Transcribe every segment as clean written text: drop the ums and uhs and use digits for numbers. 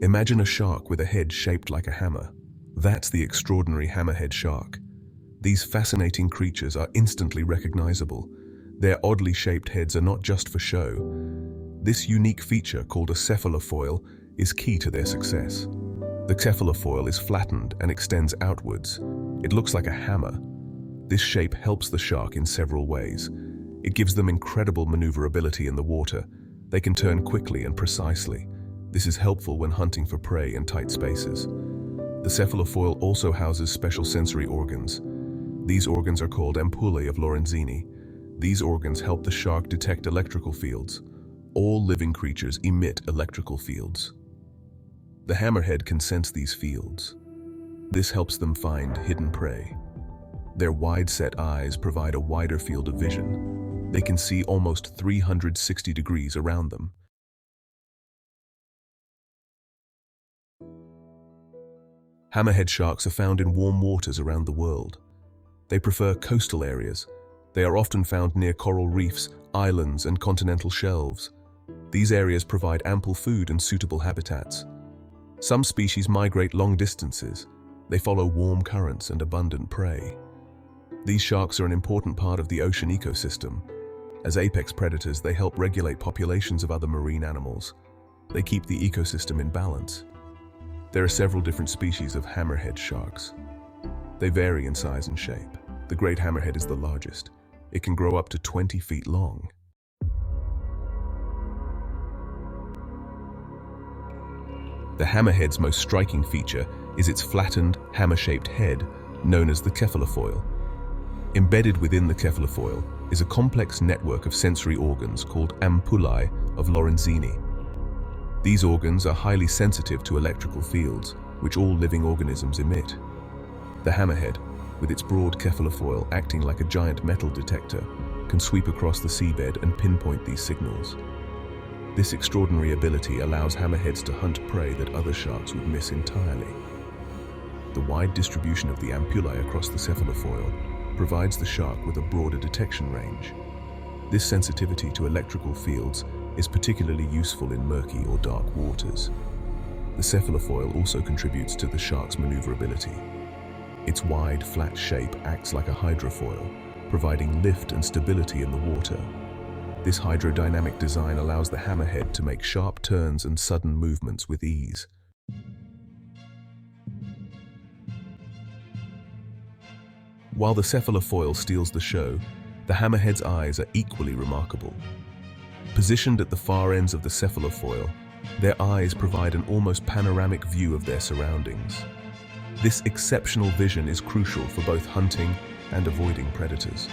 Imagine a shark with a head shaped like a hammer. That's the extraordinary hammerhead shark. These fascinating creatures are instantly recognizable. Their oddly shaped heads are not just for show. This unique feature, called a cephalofoil, is key to their success. The cephalofoil is flattened and extends outwards. It looks like a hammer. This shape helps the shark in several ways. It gives them incredible maneuverability in the water. They can turn quickly and precisely. This is helpful when hunting for prey in tight spaces. The cephalofoil also houses special sensory organs. These organs are called ampullae of Lorenzini. These organs help the shark detect electrical fields. All living creatures emit electrical fields. The hammerhead can sense these fields. This helps them find hidden prey. Their wide-set eyes provide a wider field of vision. They can see almost 360 degrees around them. Hammerhead sharks are found in warm waters around the world. They prefer coastal areas. They are often found near coral reefs, islands, and continental shelves. These areas provide ample food and suitable habitats. Some species migrate long distances. They follow warm currents and abundant prey. These sharks are an important part of the ocean ecosystem. As apex predators, they help regulate populations of other marine animals. They keep the ecosystem in balance. There are several different species of hammerhead sharks. They vary in size and shape. The great hammerhead is the largest. It can grow up to 20 feet long. The hammerhead's most striking feature is its flattened, hammer-shaped head, known as the cephalofoil. Embedded within the cephalofoil is a complex network of sensory organs called ampullae of Lorenzini. These organs are highly sensitive to electrical fields, which all living organisms emit. The hammerhead, with its broad cephalofoil acting like a giant metal detector, can sweep across the seabed and pinpoint these signals. This extraordinary ability allows hammerheads to hunt prey that other sharks would miss entirely. The wide distribution of the ampullae across the cephalofoil provides the shark with a broader detection range. This sensitivity to electrical fields is particularly useful in murky or dark waters. The cephalofoil also contributes to the shark's maneuverability. Its wide, flat shape acts like a hydrofoil, providing lift and stability in the water. This hydrodynamic design allows the hammerhead to make sharp turns and sudden movements with ease. While the cephalofoil steals the show, the hammerhead's eyes are equally remarkable. Positioned at the far ends of the cephalofoil, their eyes provide an almost panoramic view of their surroundings. This exceptional vision is crucial for both hunting and avoiding predators.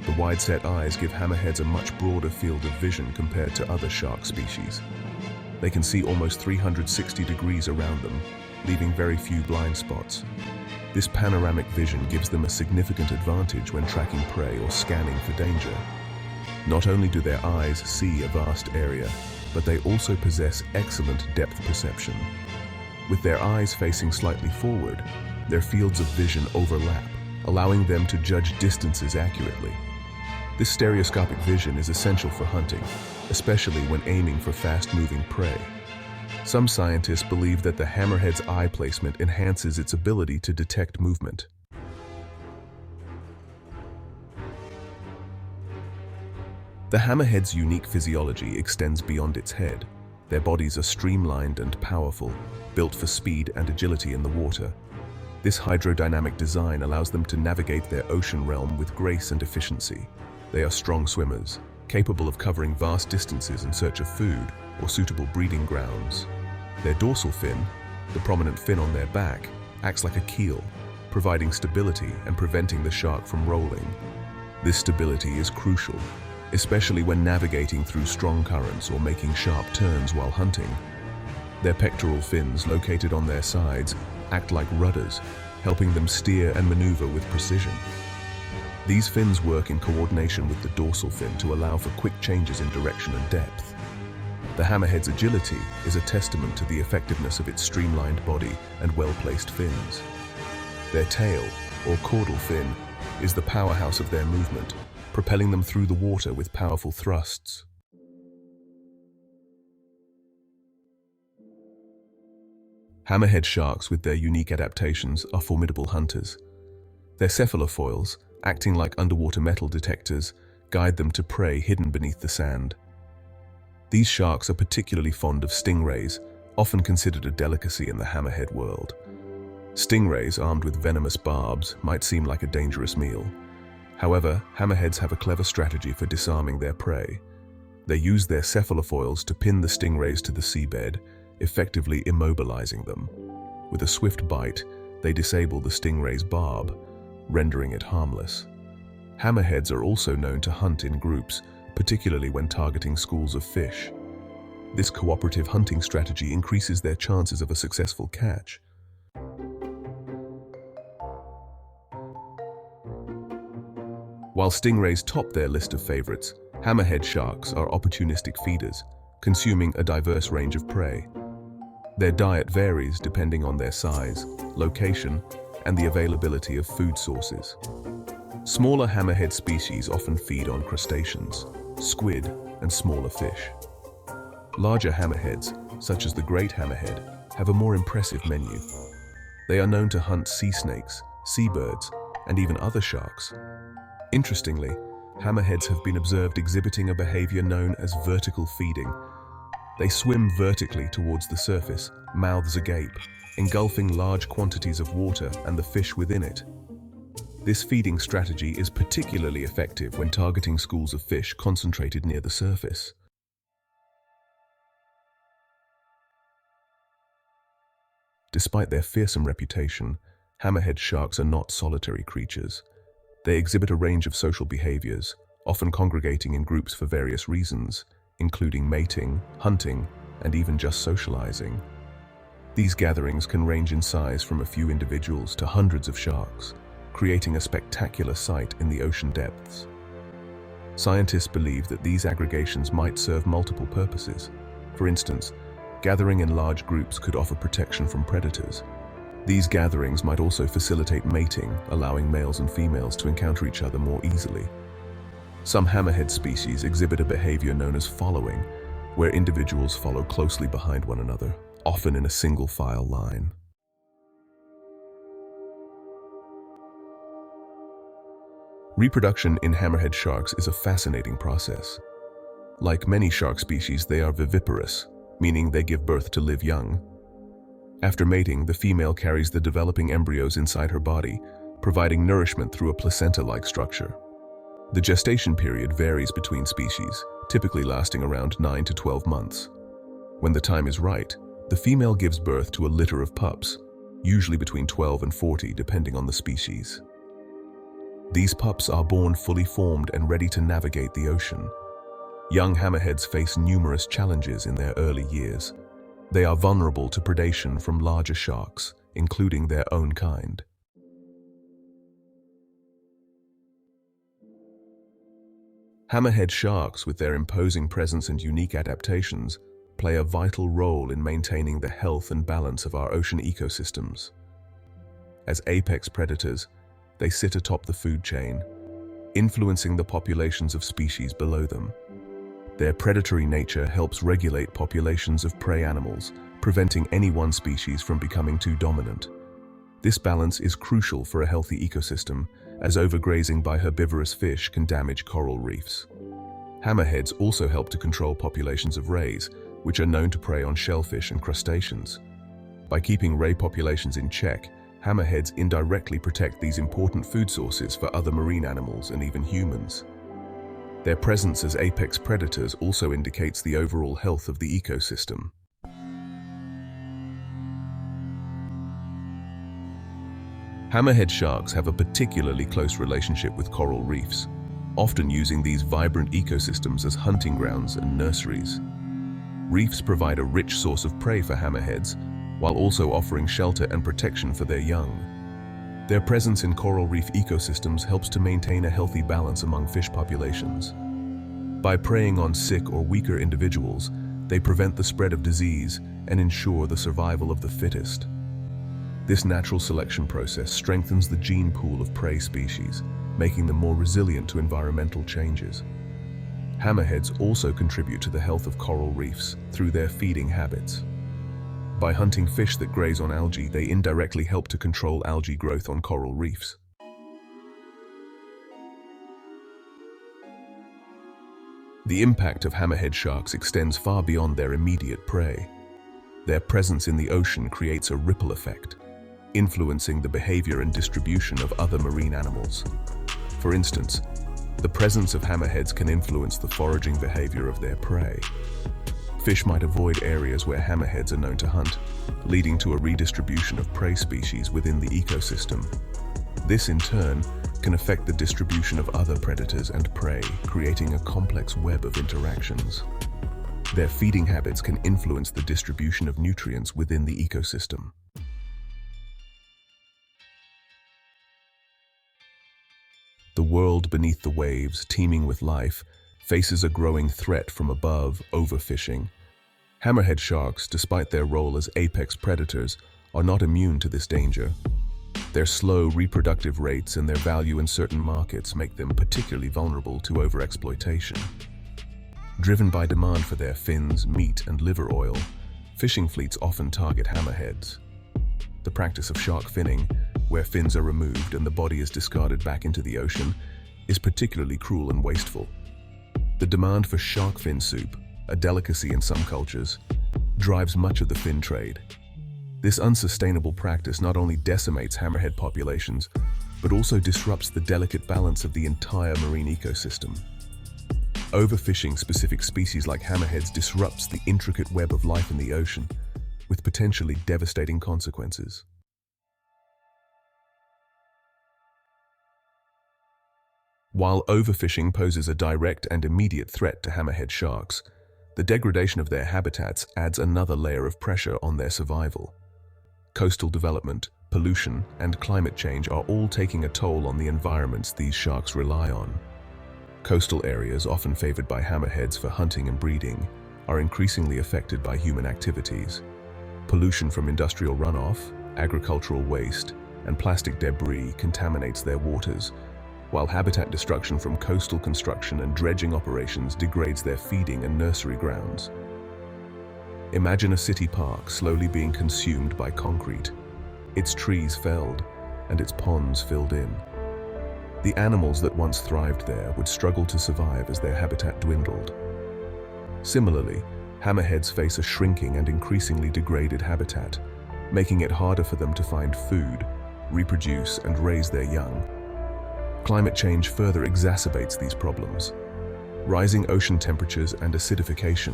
The wide-set eyes give hammerheads a much broader field of vision compared to other shark species. They can see almost 360 degrees around them, leaving very few blind spots. This panoramic vision gives them a significant advantage when tracking prey or scanning for danger. Not only do their eyes see a vast area, but they also possess excellent depth perception. With their eyes facing slightly forward, their fields of vision overlap, allowing them to judge distances accurately. This stereoscopic vision is essential for hunting, especially when aiming for fast-moving prey. Some scientists believe that the hammerhead's eye placement enhances its ability to detect movement. The hammerhead's unique physiology extends beyond its head. Their bodies are streamlined and powerful, built for speed and agility in the water. This hydrodynamic design allows them to navigate their ocean realm with grace and efficiency. They are strong swimmers, capable of covering vast distances in search of food or suitable breeding grounds. Their dorsal fin, the prominent fin on their back, acts like a keel, providing stability and preventing the shark from rolling. This stability is crucial, especially when navigating through strong currents or making sharp turns while hunting. Their pectoral fins, located on their sides, act like rudders, helping them steer and maneuver with precision. These fins work in coordination with the dorsal fin to allow for quick changes in direction and depth. The hammerhead's agility is a testament to the effectiveness of its streamlined body and well-placed fins. Their tail, or caudal fin, is the powerhouse of their movement, propelling them through the water with powerful thrusts. Hammerhead sharks, with their unique adaptations, are formidable hunters. Their cephalofoils, acting like underwater metal detectors, guide them to prey hidden beneath the sand. These sharks are particularly fond of stingrays, often considered a delicacy in the hammerhead world. Stingrays, armed with venomous barbs, might seem like a dangerous meal. However, hammerheads have a clever strategy for disarming their prey. They use their cephalofoils to pin the stingrays to the seabed, effectively immobilizing them. With a swift bite, they disable the stingray's barb, rendering it harmless. Hammerheads are also known to hunt in groups, particularly when targeting schools of fish. This cooperative hunting strategy increases their chances of a successful catch. While stingrays top their list of favorites, hammerhead sharks are opportunistic feeders, consuming a diverse range of prey. Their diet varies depending on their size, location, and the availability of food sources. Smaller hammerhead species often feed on crustaceans, squid, and smaller fish. Larger hammerheads, such as the great hammerhead, have a more impressive menu. They are known to hunt sea snakes, seabirds, and even other sharks. Interestingly, hammerheads have been observed exhibiting a behavior known as vertical feeding. They swim vertically towards the surface, mouths agape, engulfing large quantities of water and the fish within it. This feeding strategy is particularly effective when targeting schools of fish concentrated near the surface. Despite their fearsome reputation, hammerhead sharks are not solitary creatures. They exhibit a range of social behaviors, often congregating in groups for various reasons, including mating, hunting, and even just socializing. These gatherings can range in size from a few individuals to hundreds of sharks, creating a spectacular sight in the ocean depths. Scientists believe that these aggregations might serve multiple purposes. For instance, gathering in large groups could offer protection from predators. These gatherings might also facilitate mating, allowing males and females to encounter each other more easily. Some hammerhead species exhibit a behavior known as following, where individuals follow closely behind one another, often in a single file line. Reproduction in hammerhead sharks is a fascinating process. Like many shark species, they are viviparous, meaning they give birth to live young. After mating, the female carries the developing embryos inside her body, providing nourishment through a placenta-like structure. The gestation period varies between species, typically lasting around 9 to 12 months. When the time is right, the female gives birth to a litter of pups, usually between 12 and 40 depending on the species. These pups are born fully formed and ready to navigate the ocean. Young hammerheads face numerous challenges in their early years. They are vulnerable to predation from larger sharks, including their own kind. Hammerhead sharks, with their imposing presence and unique adaptations, play a vital role in maintaining the health and balance of our ocean ecosystems. As apex predators, they sit atop the food chain, influencing the populations of species below them. Their predatory nature helps regulate populations of prey animals, preventing any one species from becoming too dominant. This balance is crucial for a healthy ecosystem, as overgrazing by herbivorous fish can damage coral reefs. Hammerheads also help to control populations of rays, which are known to prey on shellfish and crustaceans. By keeping ray populations in check, hammerheads indirectly protect these important food sources for other marine animals and even humans. Their presence as apex predators also indicates the overall health of the ecosystem. Hammerhead sharks have a particularly close relationship with coral reefs, often using these vibrant ecosystems as hunting grounds and nurseries. Reefs provide a rich source of prey for hammerheads, while also offering shelter and protection for their young. Their presence in coral reef ecosystems helps to maintain a healthy balance among fish populations. By preying on sick or weaker individuals, they prevent the spread of disease and ensure the survival of the fittest. This natural selection process strengthens the gene pool of prey species, making them more resilient to environmental changes. Hammerheads also contribute to the health of coral reefs through their feeding habits. By hunting fish that graze on algae, they indirectly help to control algae growth on coral reefs. The impact of hammerhead sharks extends far beyond their immediate prey. Their presence in the ocean creates a ripple effect, influencing the behavior and distribution of other marine animals. For instance, the presence of hammerheads can influence the foraging behavior of their prey. Fish might avoid areas where hammerheads are known to hunt, leading to a redistribution of prey species within the ecosystem. This, in turn, can affect the distribution of other predators and prey, creating a complex web of interactions. Their feeding habits can influence the distribution of nutrients within the ecosystem. The world beneath the waves, teeming with life, faces a growing threat from above: overfishing. Hammerhead sharks, despite their role as apex predators, are not immune to this danger. Their slow reproductive rates and their value in certain markets make them particularly vulnerable to overexploitation. Driven by demand for their fins, meat, and liver oil, fishing fleets often target hammerheads. The practice of shark finning, where fins are removed and the body is discarded back into the ocean, is particularly cruel and wasteful. The demand for shark fin soup, a delicacy in some cultures, drives much of the fin trade. This unsustainable practice not only decimates hammerhead populations, but also disrupts the delicate balance of the entire marine ecosystem. Overfishing specific species like hammerheads disrupts the intricate web of life in the ocean, with potentially devastating consequences. While overfishing poses a direct and immediate threat to hammerhead sharks, the degradation of their habitats adds another layer of pressure on their survival. Coastal development, pollution, and climate change are all taking a toll on the environments these sharks rely on. Coastal areas, often favored by hammerheads for hunting and breeding, are increasingly affected by human activities. Pollution from industrial runoff, agricultural waste, and plastic debris contaminates their waters, while habitat destruction from coastal construction and dredging operations degrades their feeding and nursery grounds. Imagine a city park slowly being consumed by concrete, its trees felled, and its ponds filled in. The animals that once thrived there would struggle to survive as their habitat dwindled. Similarly, hammerheads face a shrinking and increasingly degraded habitat, making it harder for them to find food, reproduce, and raise their young. Climate change further exacerbates these problems. Rising ocean temperatures and acidification,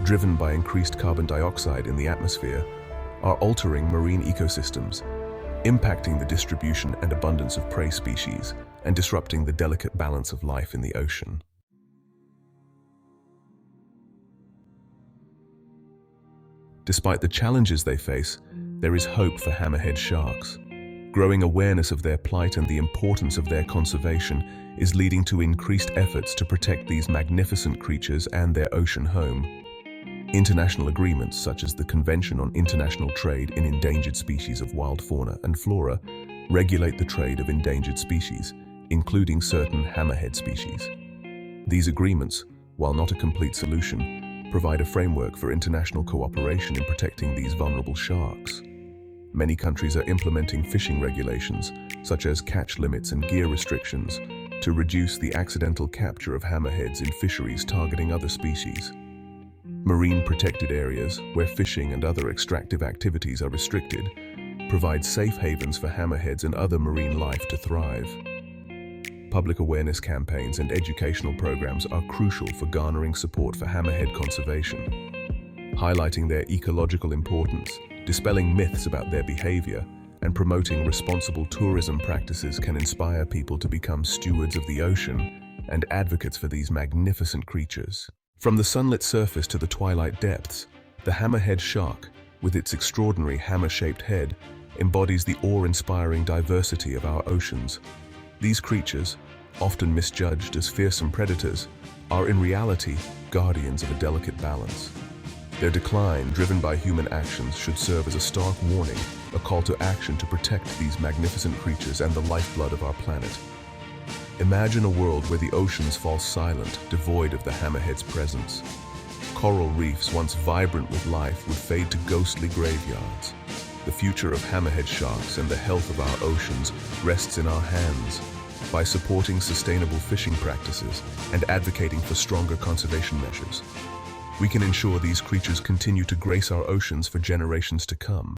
driven by increased carbon dioxide in the atmosphere, are altering marine ecosystems, impacting the distribution and abundance of prey species and disrupting the delicate balance of life in the ocean. Despite the challenges they face, there is hope for hammerhead sharks. Growing awareness of their plight and the importance of their conservation is leading to increased efforts to protect these magnificent creatures and their ocean home. International agreements such as the Convention on International Trade in Endangered Species of Wild Fauna and Flora regulate the trade of endangered species, including certain hammerhead species. These agreements, while not a complete solution, provide a framework for international cooperation in protecting these vulnerable sharks. Many countries are implementing fishing regulations, such as catch limits and gear restrictions, to reduce the accidental capture of hammerheads in fisheries targeting other species. Marine protected areas, where fishing and other extractive activities are restricted, provide safe havens for hammerheads and other marine life to thrive. Public awareness campaigns and educational programs are crucial for garnering support for hammerhead conservation. Highlighting their ecological importance, dispelling myths about their behavior, and promoting responsible tourism practices can inspire people to become stewards of the ocean and advocates for these magnificent creatures. From the sunlit surface to the twilight depths, the hammerhead shark, with its extraordinary hammer-shaped head, embodies the awe-inspiring diversity of our oceans. These creatures, often misjudged as fearsome predators, are in reality guardians of a delicate balance. Their decline, driven by human actions, should serve as a stark warning, a call to action to protect these magnificent creatures and the lifeblood of our planet. Imagine a world where the oceans fall silent, devoid of the hammerhead's presence. coral reefs, once vibrant with life, would fade to ghostly graveyards. The future of hammerhead sharks and the health of our oceans rests in our hands. By supporting sustainable fishing practices and advocating for stronger conservation measures, we can ensure these creatures continue to grace our oceans for generations to come.